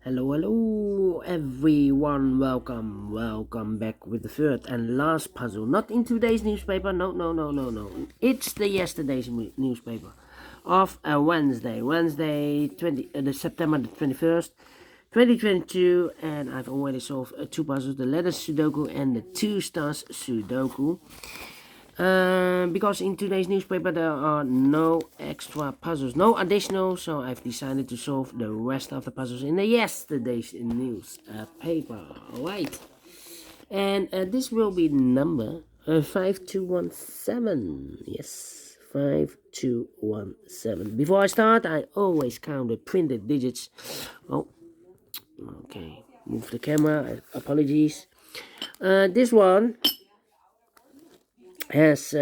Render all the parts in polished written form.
Hello everyone, welcome back with the third and last puzzle. Not in today's newspaper, no. It's the yesterday's newspaper of a Wednesday 20, September the 21st, 2022, and I've already solved two puzzles, the letters Sudoku and the 2 stars Sudoku. Because in today's newspaper there are no extra puzzles, no additional, so I've decided to solve the rest of the puzzles in the yesterday's newspaper. Alright, and this will be number 5217. Yes, 5217. Before I start, I always count the printed digits. Oh, okay, move the camera, apologies. This one has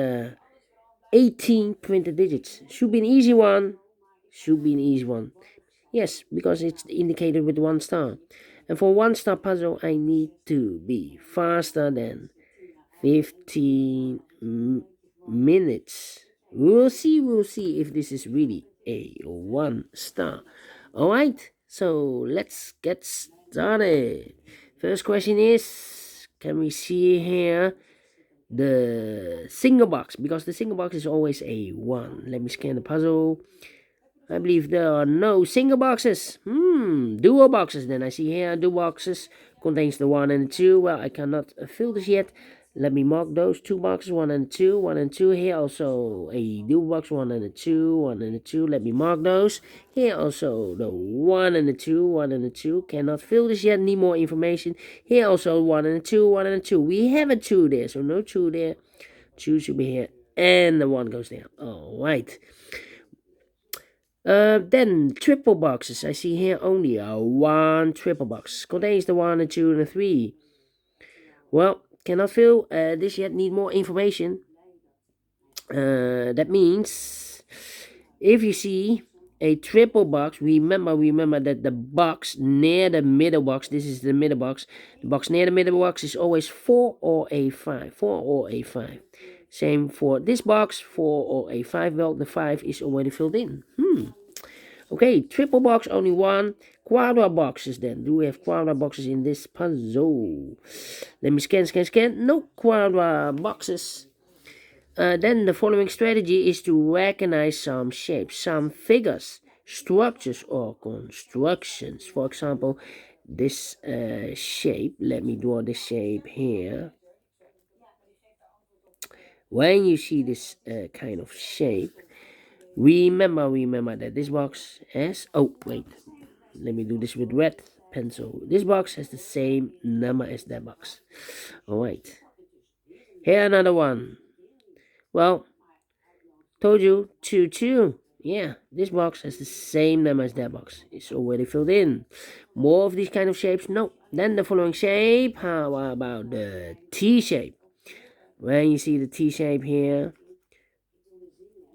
18 printed digits. Should be an easy one. Yes, because it's indicated with 1 star. And for 1 star puzzle, I need to be faster than 15 minutes. We'll see if this is really a 1 star. Alright, so let's get started. First question is, can we see here the single box? Because the single box is always a 1. Let me scan the puzzle. I believe there are no single boxes. Dual boxes. Then I see here dual boxes contains the 1 and the 2. Well, I cannot fill this yet. Let me mark those 2 boxes, 1 and 2, 1 and 2. Here also a dual box, 1 and a 2, 1 and a 2. Let me mark those. Here also the 1 and the 2, 1 and a 2. Cannot fill this yet. Need more information. Here also 1 and a 2, 1 and a 2. We have a 2 there, so no 2 there. 2 should be here, and the 1 goes there. All right. Then triple boxes. I see here only a 1 triple box. Contains the 1, and 2, and a 3. Well, cannot fill this yet. Need more information. That means if you see a triple box, remember that the box near the middle box, this is the middle box. The box near the middle box is always 4 or a 5. 4 or a 5. Same for this box, 4 or a 5. Well, the 5 is already filled in. Okay, triple box, only 1. Quadra boxes then. Do we have quadra boxes in this puzzle? Let me scan. No quadra boxes. Then the following strategy is to recognize some shapes, some figures, structures, or constructions. For example, this shape. Let me draw this shape here. When you see this kind of shape, remember that this box has, let me do this with red pencil. This box has the same number as that box. Alright, here another one. Well, told you 2. Yeah, this box has the same number as that box. It's already filled in. More of these kind of shapes? No. Then the following shape. How about the T shape? When you see the T shape here,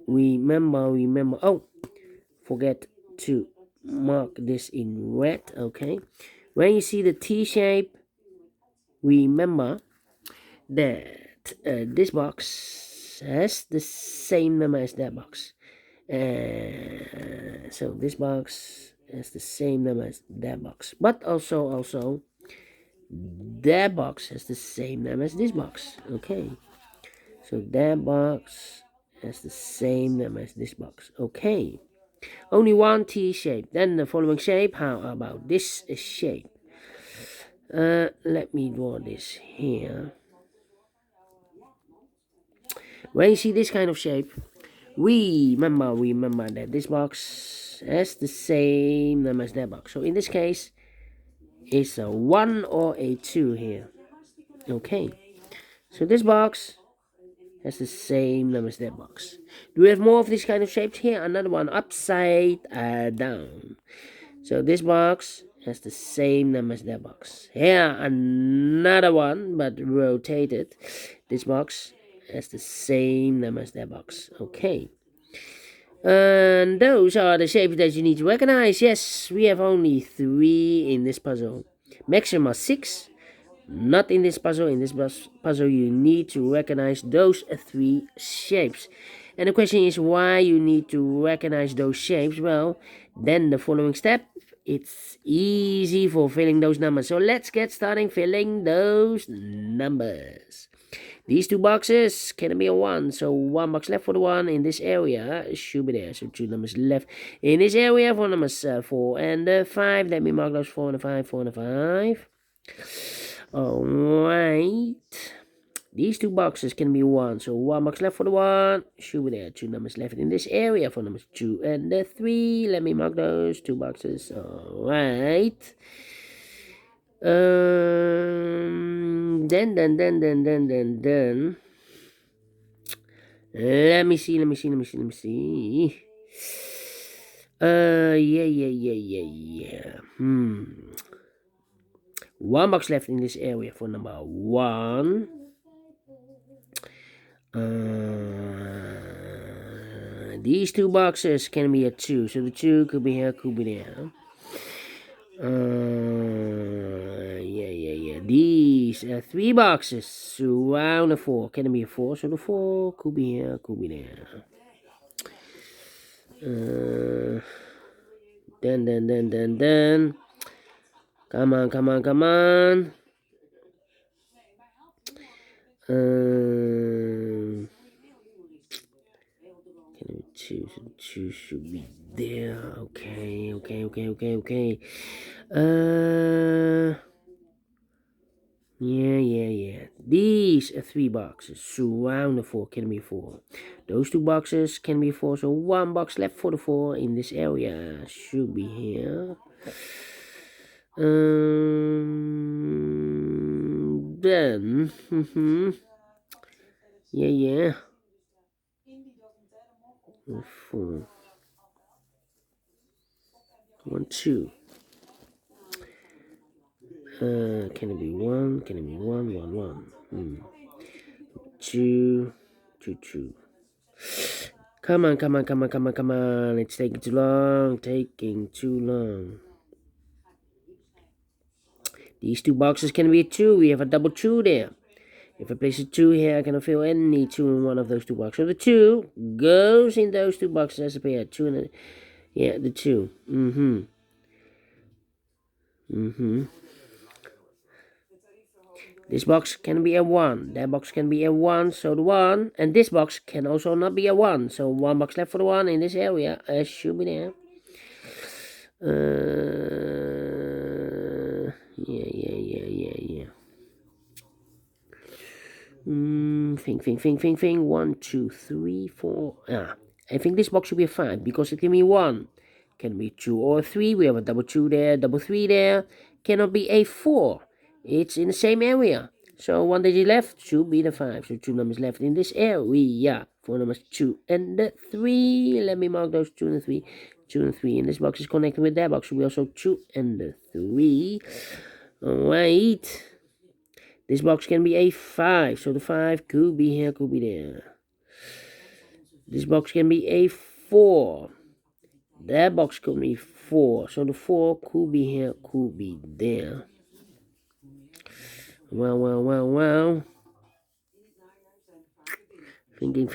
remember. Oh, forget to mark this in red. Okay. When you see the T shape, remember that this box has the same number as that box. So this box has the same number as that box, but also that box has the same number as this box. Okay, so that box has the same number as this box. Okay, only 1 T shape. Then the following shape. How about this shape? Let me draw this here. When you see this kind of shape, remember that this box has the same number as that box. So in this case, it's a 1 or a 2 here. Okay, so this box has the same number as that box. Do we have more of this kind of shapes? Here another one, upside down. So this box has the same number as that box. Here another one, but rotated. This box has the same number as that box. Okay, and those are the shapes that you need to recognize. Yes, we have only 3 in this puzzle. Maximum 6. Not in this puzzle. In this puzzle you need to recognize those 3 shapes. And the question is why you need to recognize those shapes. Well, then the following step it's easy for filling those numbers. So let's get starting filling those numbers. These two boxes can be a 1, so 1 box left for the 1 in this area should be there. So 2 numbers left in this area for numbers 4 and 5. Let me mark those 4 and the 5, 4 and the 5. Alright. These two boxes can be 1, so 1 box left for the 1 should be there. 2 numbers left in this area for numbers 2 and 3. Let me mark those 2 boxes. Alright. Then. Let me see. Yeah. 1 box left in this area for number 1. These two boxes can be a 2, so the 2 could be here, could be there. Yeah. These 3 boxes surround the 4. Can it be a 4? So the 4 could be here, could be there. Then. Come on. Can we choose? So the 2 should be there. Okay. Yeah. These 3 boxes surround the 4. Can be 4. Those 2 boxes can be 4. So 1 box left for the 4 in this area should be here. Then. Yeah. 4. 1, 2. Can it be 1? Can it be 1? 2. Come on. It's taking too long. These 2 boxes can be a 2. We have a double 2 there. If I place a 2 here, I cannot fill any 2 in one of those 2 boxes. So the 2 goes in those 2 boxes as a pair. 2 and a... Yeah, the 2. This box can be a 1. That box can be a 1. So the 1. And this box can also not be a 1. So 1 box left for the 1 in this area. Should be there. Yeah. Think. 1, 2, 3, 4. I think this box should be a 5 because it can be 1. Can be 2 or 3. We have a double 2 there, double 3 there. Cannot be a 4. It's in the same area. So 1 digit left should be the 5. So 2 numbers left in this area for numbers 2 and the 3. Let me mark those 2 and 3. 2 and 3. And this box is connected with that box. So we also 2 and the 3. Alright. This box can be a 5. So the 5 could be here, could be there. This box can be a 4. That box could be 4. So the 4 could be here, could be there. Well. Thinking.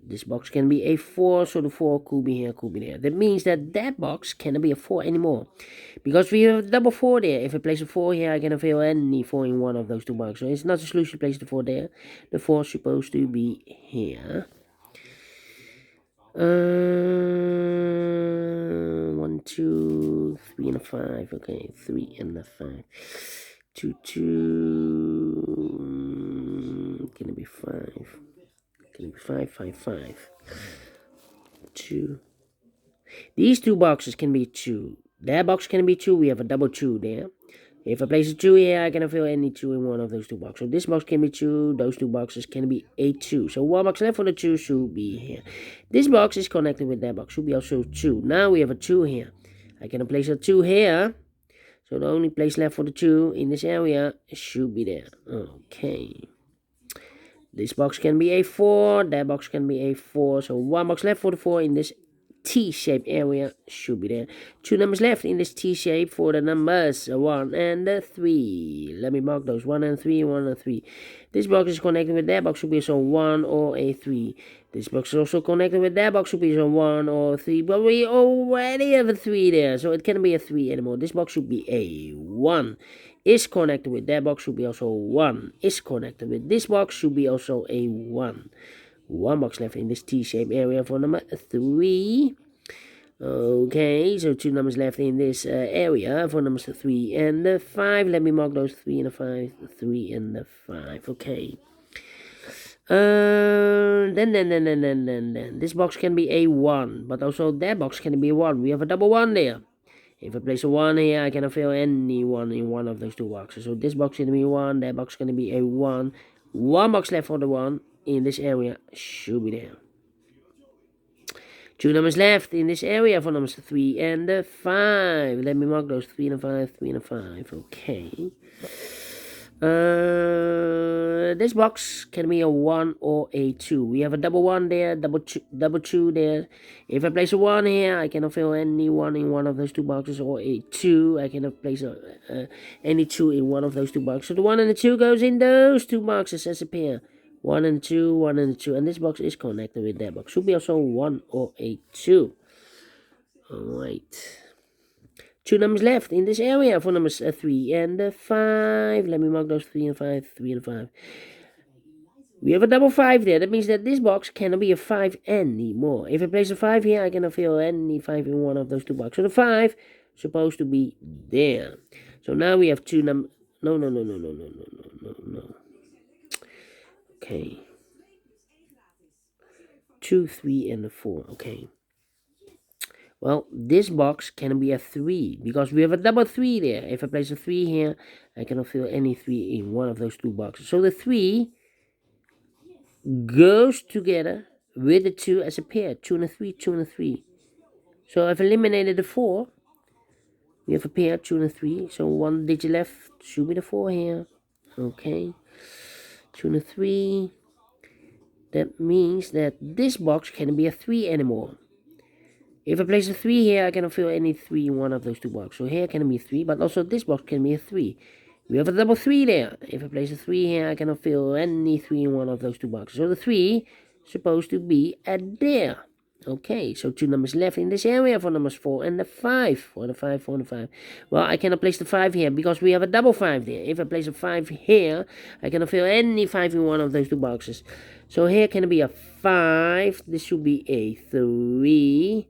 This box can be a 4, so the 4 could be here, could be there. That means that box cannot be a 4 anymore. Because we have double 4 there. If I place a 4 here, I cannot fill any 4 in one of those 2 boxes. So it's not a solution to place the 4 there. The 4 is supposed to be here. 1, 2, 3 and a 5. Okay, 3 and a 5. 2. Can it be 5? Can it be 5? 2. These 2 boxes can be 2. That box can be 2. We have a double 2 there. If I place a 2 here, I cannot fill any 2 in one of those 2 boxes. So this box can be 2. Those 2 boxes can be a 2. So 1 box left for the 2 should be here. This box is connected with that box. Should be also 2. Now we have a 2 here. I can place a 2 here. So the only place left for the 2 in this area should be there. Okay. This box can be a 4. That box can be a 4. So 1 box left for the 4 in this T-shaped area should be there. 2 numbers left in this T-shape for the numbers 1 and 3. Let me mark those 1 and 3. This box is connected with that box should be so 1 or a 3. This box is also connected with that box, should be a 1 or 3, but we already have a 3 there, so it can't be a 3 anymore. This box should be a 1. Is connected with that box, should be also 1. Is connected with this box, should be also a 1. One box left in this T-shaped area for number 3. Okay, so 2 numbers left in this area for numbers 3 and 5. Let me mark those 3 and the 5, 3 and the 5. Okay. Then this box can be a 1, but also that box can be a 1. We have a double 1 there. If I place a 1 here, I cannot fill any 1 in one of those two boxes. So this box is going to be 1, that box is going to be a 1. One box left for the 1 in this area should be there. 2 numbers left in this area for numbers 3 and 5. Let me mark those 3 and 5, 3 and 5. Okay. This box can be a 1 or a 2. We have a double 1 there, double 2 there. If I place a 1 here, I cannot fill any 1 in one of those two boxes, or a 2. I cannot place any 2 in one of those two boxes. So the 1 and the 2 goes in those two boxes as a pair. 1 and 2, 1 and 2. And this box is connected with that box. Should be also 1 or a 2. Alright. 2 numbers left in this area for numbers 3 and 5. Let me mark those 3 and 5, 3 and 5. We have a double 5 there. That means that this box cannot be a 5 anymore. If I place a 5 here, I cannot fill any 5 in one of those two boxes. So the 5 is supposed to be there. So now we have 2 numbers. No. Okay. 2, 3, and a 4. Okay. Well, this box can be a 3 because we have a double 3 there. If I place a 3 here, I cannot fill any 3 in one of those two boxes. So the 3 goes together with the 2 as a pair. 2 and a 3, 2 and a 3. So I've eliminated the 4. We have a pair, 2 and a 3. So 1 digit left should be the 4 here. Okay. 2 and a 3. That means that this box can be a 3 anymore. If I place a 3 here, I cannot fill any 3 in one of those two boxes. So here can be a 3, but also this box can be a 3. We have a double 3 there. If I place a 3 here, I cannot fill any 3 in one of those two boxes. So the 3 is supposed to be at there. Okay, so 2 numbers left in this area for numbers 4 and the 5. 4 and the 5, 4 and the 5. Well, I cannot place the 5 here because we have a double 5 there. If I place a 5 here, I cannot fill any 5 in one of those two boxes. So here can be a 5. This should be a 3.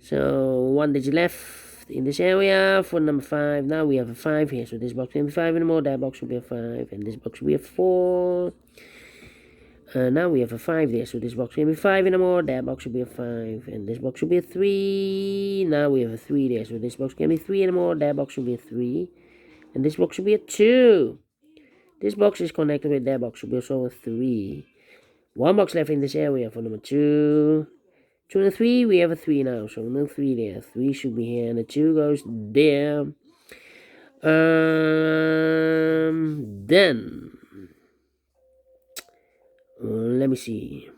So 1 digit left in this area for number 5. Now we have a 5 here. So this box can be 5 anymore. That box will be a 5. And this box will be a 4. Now we have a 5 there. So this box can be 5 anymore. That box will be a 5. And this box will be a 3. Now we have a 3 there. So this box can be 3 anymore. That box will be a 3. And this box will be a 2. This box is connected with that box. Will be also a 3. 1 box left in this area for number 2. 2 and 3, we have a 3 now, so no 3 there. 3 should be here, and the 2 goes there. Then, let me see.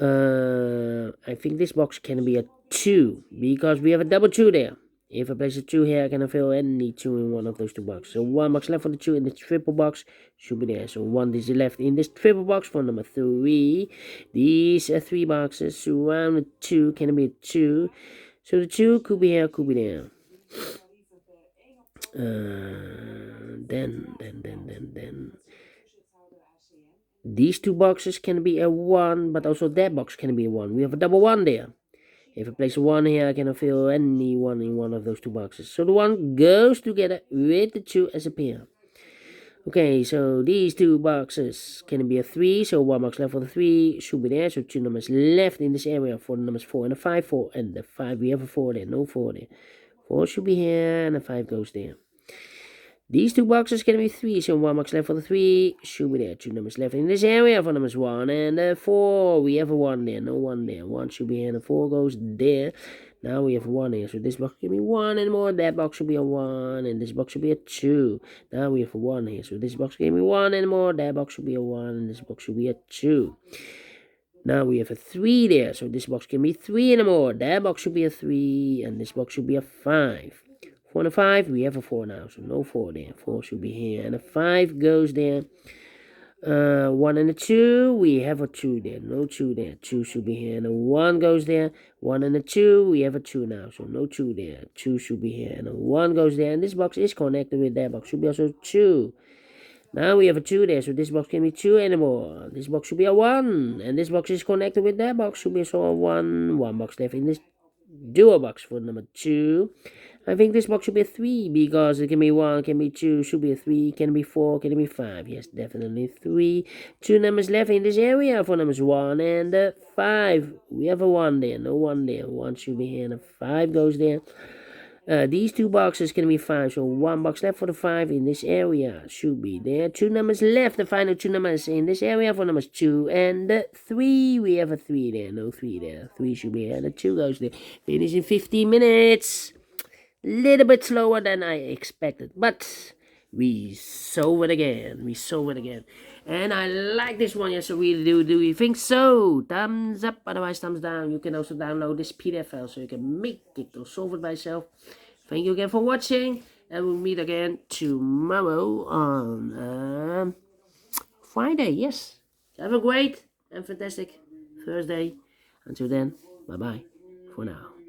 I think this box can be a 2, because we have a double 2 there. If I place a 2 here, I cannot fill any 2 in one of those two boxes. So 1 box left for the 2 in the triple box should be there. So 1 digit left in this triple box for number 3. These 3 boxes surround the 2 can be a 2. So the 2 could be here, could be there. Then. These 2 boxes can be a 1, but also that box can be a 1. We have a double 1 there. If I place a 1 here, I cannot fill any 1 in one of those two boxes. So the 1 goes together with the 2 as a pair. Okay, so these 2 boxes can be a 3. So 1 box left for the 3 should be there. So 2 numbers left in this area for the numbers 4 and the 5. 4 and the 5. We have a 4 there. No 4 there. 4 should be here and the 5 goes there. These 2 boxes can be 3, so 1 box left for the 3 should be there. 2 numbers left in this area for numbers 1 and 4. We have a 1 there, no 1 there. 1 should be here and the 4 goes there. Now we have 1 here, so this box can be 1 and more. That box should be a 1 and this box should be a 2. Now we have a 1 here, so this box can be 1 and more. That box should be a 1 and this box should be a 2. Now we have a 3 there, so this box can be 3 and more. That box should be a 3 and this box should be a 5. 4 and a 5, we have a 4 now, so no 4 there. 4 should be here, and a 5 goes there. 1 and a 2, we have a 2 there, no 2 there, 2 should be here, and a 1 goes there, 1 and a 2, we have a 2 now, so no 2 there, 2 should be here, and a 1 goes there, and this box is connected with that box, should be also 2. Now we have a 2 there, so this box can be 2 anymore, this box should be a 1, and this box is connected with that box, should be also a 1, 1 box left in this dual box for number 2. I think this box should be a 3 because it can be 1, can be 2, should be a 3, can be 4, can be 5. Yes, definitely 3. 2 numbers left in this area for numbers 1 and 5. We have a 1 there, no 1 there. 1 should be here and a 5 goes there. These 2 boxes can be 5, so 1 box left for the 5 in this area should be there. 2 numbers left, the final 2 numbers in this area for numbers 2 and 3. We have a 3 there, no 3 there. 3 should be here, and the 2 goes there. Finish in 15 minutes. Little bit slower than I expected, but we solve it again. And I like this one, yes, I really do. Do you think so? Thumbs up, otherwise thumbs down. You can also download this PDF file so you can make it or solve it by yourself. Thank you again for watching, and we'll meet again tomorrow on Friday. Yes, have a great and fantastic Thursday. Until then, bye bye for now.